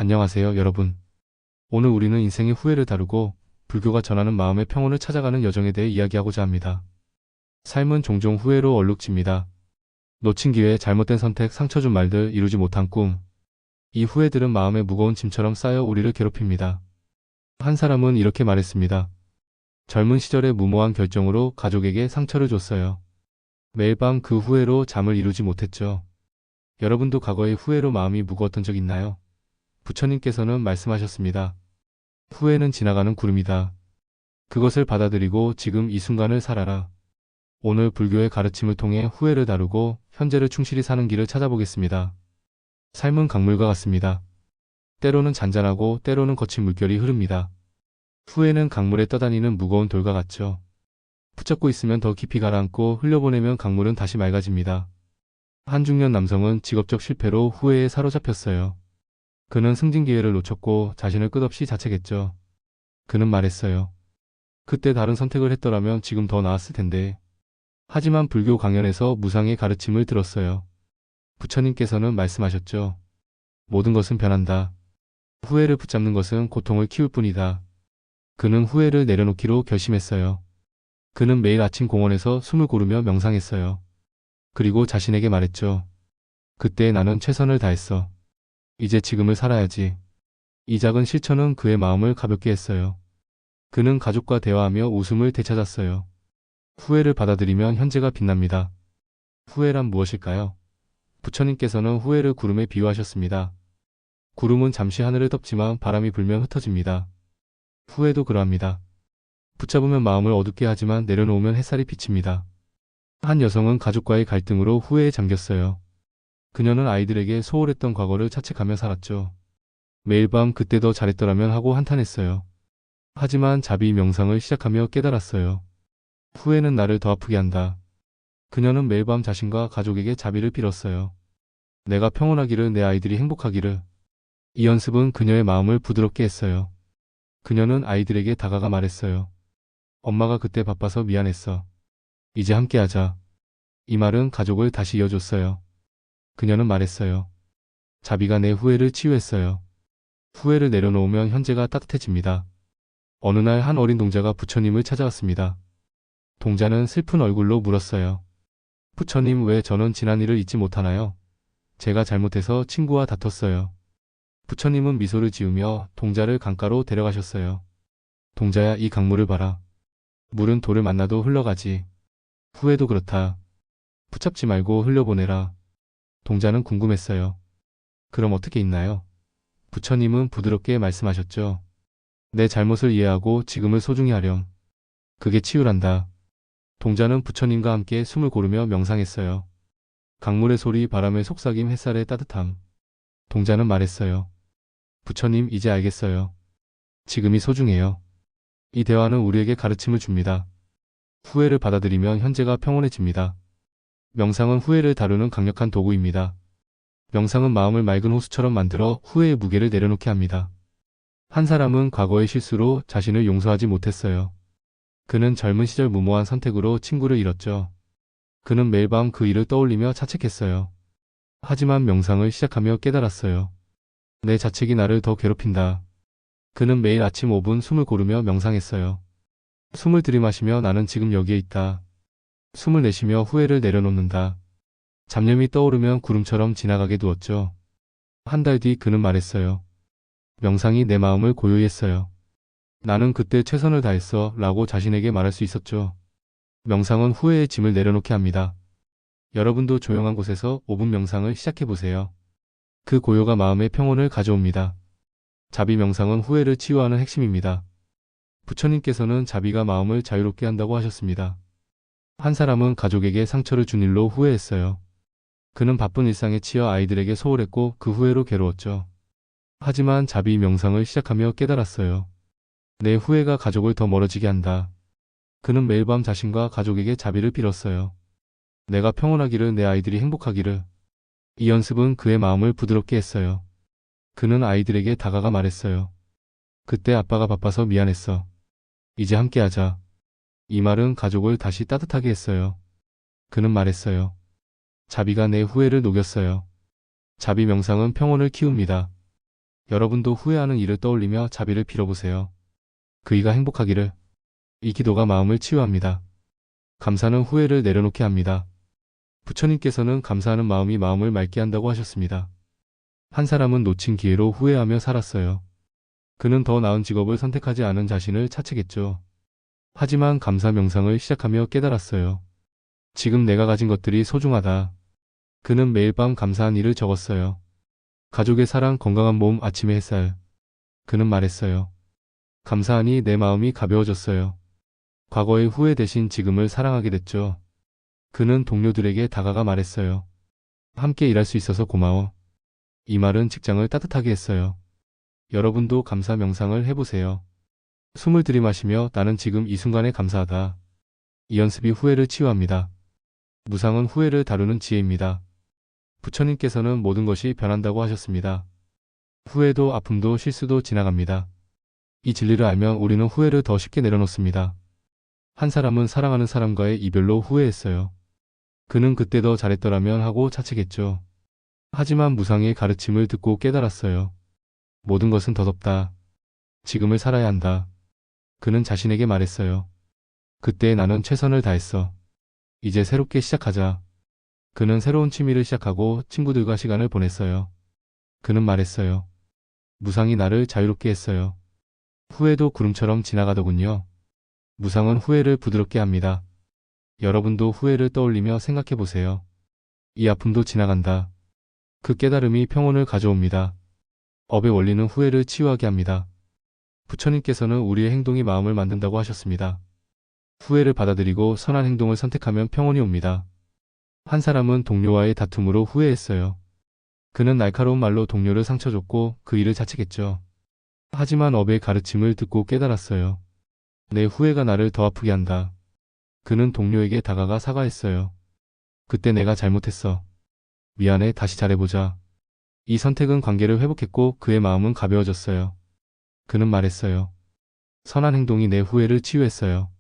안녕하세요, 여러분. 오늘 우리는 인생의 후회를 다루고 불교가 전하는 마음의 평온을 찾아가는 여정에 대해 이야기하고자 합니다. 삶은 종종 후회로 얼룩집니다. 놓친 기회, 잘못된 선택, 상처 준 말들, 이루지 못한 꿈. 이 후회들은 마음의 무거운 짐처럼 쌓여 우리를 괴롭힙니다. 한 사람은 이렇게 말했습니다. 젊은 시절의 무모한 결정으로 가족에게 상처를 줬어요. 매일 밤 그 후회로 잠을 이루지 못했죠. 여러분도 과거의 후회로 마음이 무거웠던 적 있나요? 부처님께서는 말씀하셨습니다. 후회는 지나가는 구름이다. 그것을 받아들이고 지금 이 순간을 살아라. 오늘 불교의 가르침을 통해 후회를 다루고 현재를 충실히 사는 길을 찾아보겠습니다. 삶은 강물과 같습니다. 때로는 잔잔하고 때로는 거친 물결이 흐릅니다. 후회는 강물에 떠다니는 무거운 돌과 같죠. 붙잡고 있으면 더 깊이 가라앉고 흘려보내면 강물은 다시 맑아집니다. 한 중년 남성은 직업적 실패로 후회에 사로잡혔어요. 그는 승진 기회를 놓쳤고 자신을 끝없이 자책했죠. 그는 말했어요. 그때 다른 선택을 했더라면 지금 더 나았을 텐데. 하지만 불교 강연에서 무상의 가르침을 들었어요. 부처님께서는 말씀하셨죠. 모든 것은 변한다. 후회를 붙잡는 것은 고통을 키울 뿐이다. 그는 후회를 내려놓기로 결심했어요. 그는 매일 아침 공원에서 숨을 고르며 명상했어요. 그리고 자신에게 말했죠. 그때 나는 최선을 다했어. 이제 지금을 살아야지. 이 작은 실천은 그의 마음을 가볍게 했어요. 그는 가족과 대화하며 웃음을 되찾았어요. 후회를 받아들이면 현재가 빛납니다. 후회란 무엇일까요? 부처님께서는 후회를 구름에 비유하셨습니다. 구름은 잠시 하늘을 덮지만 바람이 불면 흩어집니다. 후회도 그러합니다. 붙잡으면 마음을 어둡게 하지만 내려놓으면 햇살이 비칩니다. 한 여성은 가족과의 갈등으로 후회에 잠겼어요. 그녀는 아이들에게 소홀했던 과거를 자책하며 살았죠. 매일 밤 그때 더 잘했더라면 하고 한탄했어요. 하지만 자비 명상을 시작하며 깨달았어요. 후회는 나를 더 아프게 한다. 그녀는 매일 밤 자신과 가족에게 자비를 빌었어요. 내가 평온하기를, 내 아이들이 행복하기를. 이 연습은 그녀의 마음을 부드럽게 했어요. 그녀는 아이들에게 다가가 말했어요. 엄마가 그때 바빠서 미안했어. 이제 함께하자. 이 말은 가족을 다시 이어줬어요. 그녀는 말했어요. 자비가 내 후회를 치유했어요. 후회를 내려놓으면 현재가 따뜻해집니다. 어느 날 한 어린 동자가 부처님을 찾아왔습니다. 동자는 슬픈 얼굴로 물었어요. 부처님, 왜 저는 지난 일을 잊지 못하나요? 제가 잘못해서 친구와 다퉜어요. 부처님은 미소를 지으며 동자를 강가로 데려가셨어요. 동자야, 이 강물을 봐라. 물은 돌을 만나도 흘러가지. 후회도 그렇다. 붙잡지 말고 흘려보내라. 동자는 궁금했어요. 그럼 어떻게 있나요? 부처님은 부드럽게 말씀하셨죠. 내 잘못을 이해하고 지금을 소중히 하렴. 그게 치유란다. 동자는 부처님과 함께 숨을 고르며 명상했어요. 강물의 소리, 바람의 속삭임, 햇살의 따뜻함. 동자는 말했어요. 부처님, 이제 알겠어요. 지금이 소중해요. 이 대화는 우리에게 가르침을 줍니다. 후회를 받아들이면 현재가 평온해집니다. 명상은 후회를 다루는 강력한 도구입니다. 명상은 마음을 맑은 호수처럼 만들어 후회의 무게를 내려놓게 합니다. 한 사람은 과거의 실수로 자신을 용서하지 못했어요. 그는 젊은 시절 무모한 선택으로 친구를 잃었죠. 그는 매일 밤 그 일을 떠올리며 자책했어요. 하지만 명상을 시작하며 깨달았어요. 내 자책이 나를 더 괴롭힌다. 그는 매일 아침 5분 숨을 고르며 명상했어요. 숨을 들이마시며 나는 지금 여기에 있다. 숨을 내쉬며 후회를 내려놓는다. 잡념이 떠오르면 구름처럼 지나가게 두었죠. 한 달 뒤 그는 말했어요. 명상이 내 마음을 고요히 했어요. 나는 그때 최선을 다했어 라고 자신에게 말할 수 있었죠. 명상은 후회의 짐을 내려놓게 합니다. 여러분도 조용한 곳에서 5분 명상을 시작해보세요. 그 고요가 마음의 평온을 가져옵니다. 자비 명상은 후회를 치유하는 핵심입니다. 부처님께서는 자비가 마음을 자유롭게 한다고 하셨습니다. 한 사람은 가족에게 상처를 준 일로 후회했어요. 그는 바쁜 일상에 치여 아이들에게 소홀했고 그 후회로 괴로웠죠. 하지만 자비 명상을 시작하며 깨달았어요. 내 후회가 가족을 더 멀어지게 한다. 그는 매일 밤 자신과 가족에게 자비를 빌었어요. 내가 평온하기를, 내 아이들이 행복하기를. 이 연습은 그의 마음을 부드럽게 했어요. 그는 아이들에게 다가가 말했어요. 그때 아빠가 바빠서 미안했어. 이제 함께하자. 이 말은 가족을 다시 따뜻하게 했어요. 그는 말했어요. 자비가 내 후회를 녹였어요. 자비 명상은 평온을 키웁니다. 여러분도 후회하는 일을 떠올리며 자비를 빌어보세요. 그이가 행복하기를. 이 기도가 마음을 치유합니다. 감사는 후회를 내려놓게 합니다. 부처님께서는 감사하는 마음이 마음을 맑게 한다고 하셨습니다. 한 사람은 놓친 기회로 후회하며 살았어요. 그는 더 나은 직업을 선택하지 않은 자신을 차측했죠. 하지만 감사 명상을 시작하며 깨달았어요. 지금 내가 가진 것들이 소중하다. 그는 매일 밤 감사한 일을 적었어요. 가족의 사랑, 건강한 몸, 아침의 햇살. 그는 말했어요. 감사하니 내 마음이 가벼워졌어요. 과거의 후회 대신 지금을 사랑하게 됐죠. 그는 동료들에게 다가가 말했어요. 함께 일할 수 있어서 고마워. 이 말은 직장을 따뜻하게 했어요. 여러분도 감사 명상을 해보세요. 숨을 들이마시며 나는 지금 이 순간에 감사하다. 이 연습이 후회를 치유합니다. 무상은 후회를 다루는 지혜입니다. 부처님께서는 모든 것이 변한다고 하셨습니다. 후회도 아픔도 실수도 지나갑니다. 이 진리를 알면 우리는 후회를 더 쉽게 내려놓습니다. 한 사람은 사랑하는 사람과의 이별로 후회했어요. 그는 그때 더 잘했더라면 하고 자책했죠. 하지만 무상의 가르침을 듣고 깨달았어요. 모든 것은 더덥다. 지금을 살아야 한다. 그는 자신에게 말했어요. 그때 나는 최선을 다했어. 이제 새롭게 시작하자. 그는 새로운 취미를 시작하고 친구들과 시간을 보냈어요. 그는 말했어요. 무상이 나를 자유롭게 했어요. 후회도 구름처럼 지나가더군요. 무상은 후회를 부드럽게 합니다. 여러분도 후회를 떠올리며 생각해 보세요. 이 아픔도 지나간다. 그 깨달음이 평온을 가져옵니다. 업의 원리는 후회를 치유하게 합니다. 부처님께서는 우리의 행동이 마음을 만든다고 하셨습니다. 후회를 받아들이고 선한 행동을 선택하면 평온이 옵니다. 한 사람은 동료와의 다툼으로 후회했어요. 그는 날카로운 말로 동료를 상처 줬고 그 일을 자책했죠. 하지만 업의 가르침을 듣고 깨달았어요. 내 후회가 나를 더 아프게 한다. 그는 동료에게 다가가 사과했어요. 그때 내가 잘못했어. 미안해, 다시 잘해보자. 이 선택은 관계를 회복했고 그의 마음은 가벼워졌어요. 그는 말했어요. 선한 행동이 내 후회를 치유했어요.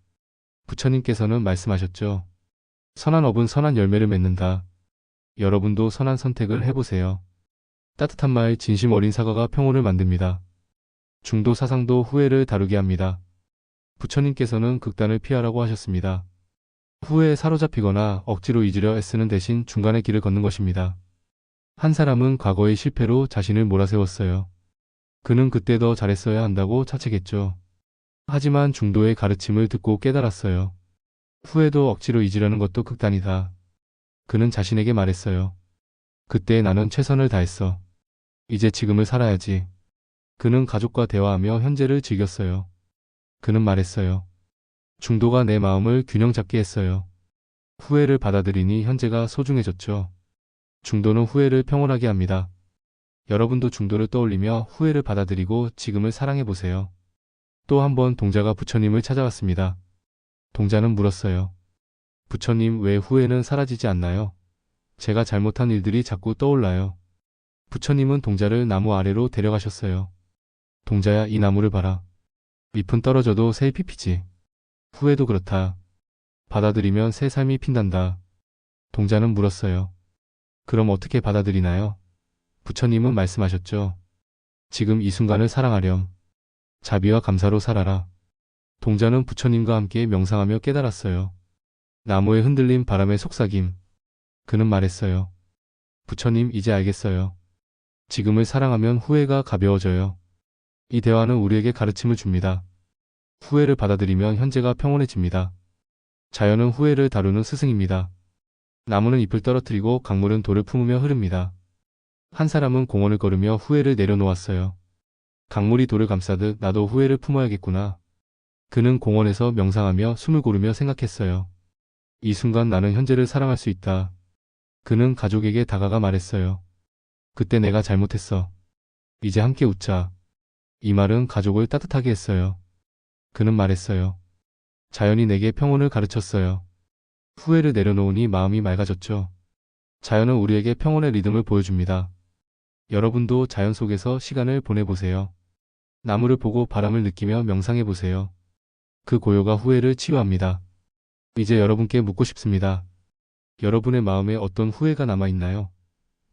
부처님께서는 말씀하셨죠. 선한 업은 선한 열매를 맺는다. 여러분도 선한 선택을 해보세요. 따뜻한 말, 진심 어린 사과가 평온을 만듭니다. 중도 사상도 후회를 다루게 합니다. 부처님께서는 극단을 피하라고 하셨습니다. 후회에 사로잡히거나 억지로 잊으려 애쓰는 대신 중간의 길을 걷는 것입니다. 한 사람은 과거의 실패로 자신을 몰아세웠어요. 그는 그때 더 잘했어야 한다고 자책했죠. 하지만 중도의 가르침을 듣고 깨달았어요. 후회도 억지로 잊으려는 것도 극단이다. 그는 자신에게 말했어요. 그때 나는 최선을 다했어. 이제 지금을 살아야지. 그는 가족과 대화하며 현재를 즐겼어요. 그는 말했어요. 중도가 내 마음을 균형 잡게 했어요. 후회를 받아들이니 현재가 소중해졌죠. 중도는 후회를 평온하게 합니다. 여러분도 중도를 떠올리며 후회를 받아들이고 지금을 사랑해보세요. 또 한 번 동자가 부처님을 찾아왔습니다. 동자는 물었어요. 부처님, 왜 후회는 사라지지 않나요? 제가 잘못한 일들이 자꾸 떠올라요. 부처님은 동자를 나무 아래로 데려가셨어요. 동자야, 이 나무를 봐라. 잎은 떨어져도 새 잎이 피지. 후회도 그렇다. 받아들이면 새 삶이 핀단다. 동자는 물었어요. 그럼 어떻게 받아들이나요? 부처님은 말씀하셨죠. 지금 이 순간을 사랑하렴. 자비와 감사로 살아라. 동자는 부처님과 함께 명상하며 깨달았어요. 나무의 흔들림, 바람의 속삭임. 그는 말했어요. 부처님, 이제 알겠어요. 지금을 사랑하면 후회가 가벼워져요. 이 대화는 우리에게 가르침을 줍니다. 후회를 받아들이면 현재가 평온해집니다. 자연은 후회를 다루는 스승입니다. 나무는 잎을 떨어뜨리고 강물은 돌을 품으며 흐릅니다. 한 사람은 공원을 걸으며 후회를 내려놓았어요. 강물이 돌을 감싸듯 나도 후회를 품어야겠구나. 그는 공원에서 명상하며 숨을 고르며 생각했어요. 이 순간 나는 현재를 사랑할 수 있다. 그는 가족에게 다가가 말했어요. 그때 내가 잘못했어. 이제 함께 웃자. 이 말은 가족을 따뜻하게 했어요. 그는 말했어요. 자연이 내게 평온을 가르쳤어요. 후회를 내려놓으니 마음이 맑아졌죠. 자연은 우리에게 평온의 리듬을 보여줍니다. 여러분도 자연 속에서 시간을 보내보세요. 나무를 보고 바람을 느끼며 명상해보세요. 그 고요가 후회를 치유합니다. 이제 여러분께 묻고 싶습니다. 여러분의 마음에 어떤 후회가 남아있나요?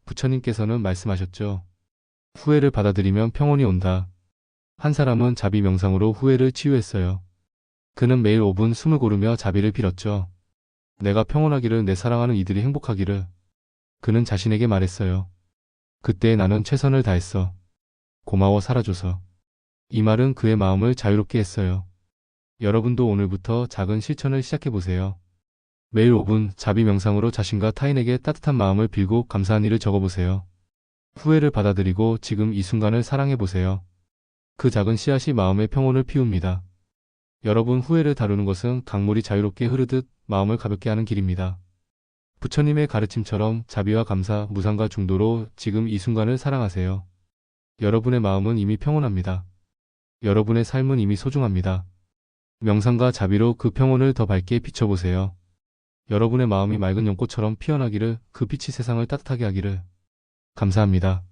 부처님께서는 말씀하셨죠. 후회를 받아들이면 평온이 온다. 한 사람은 자비 명상으로 후회를 치유했어요. 그는 매일 5분 숨을 고르며 자비를 빌었죠. 내가 평온하기를, 내 사랑하는 이들이 행복하기를. 그는 자신에게 말했어요. 그때 나는 최선을 다했어. 고마워 살아줘서. 이 말은 그의 마음을 자유롭게 했어요. 여러분도 오늘부터 작은 실천을 시작해보세요. 매일 5분 자비 명상으로 자신과 타인에게 따뜻한 마음을 빌고 감사한 일을 적어보세요. 후회를 받아들이고 지금 이 순간을 사랑해보세요. 그 작은 씨앗이 마음의 평온을 피웁니다. 여러분, 후회를 다루는 것은 강물이 자유롭게 흐르듯 마음을 가볍게 하는 길입니다. 부처님의 가르침처럼 자비와 감사, 무상과 중도로 지금 이 순간을 사랑하세요. 여러분의 마음은 이미 평온합니다. 여러분의 삶은 이미 소중합니다. 명상과 자비로 그 평온을 더 밝게 비춰보세요. 여러분의 마음이 맑은 연꽃처럼 피어나기를, 그 빛이 세상을 따뜻하게 하기를. 감사합니다.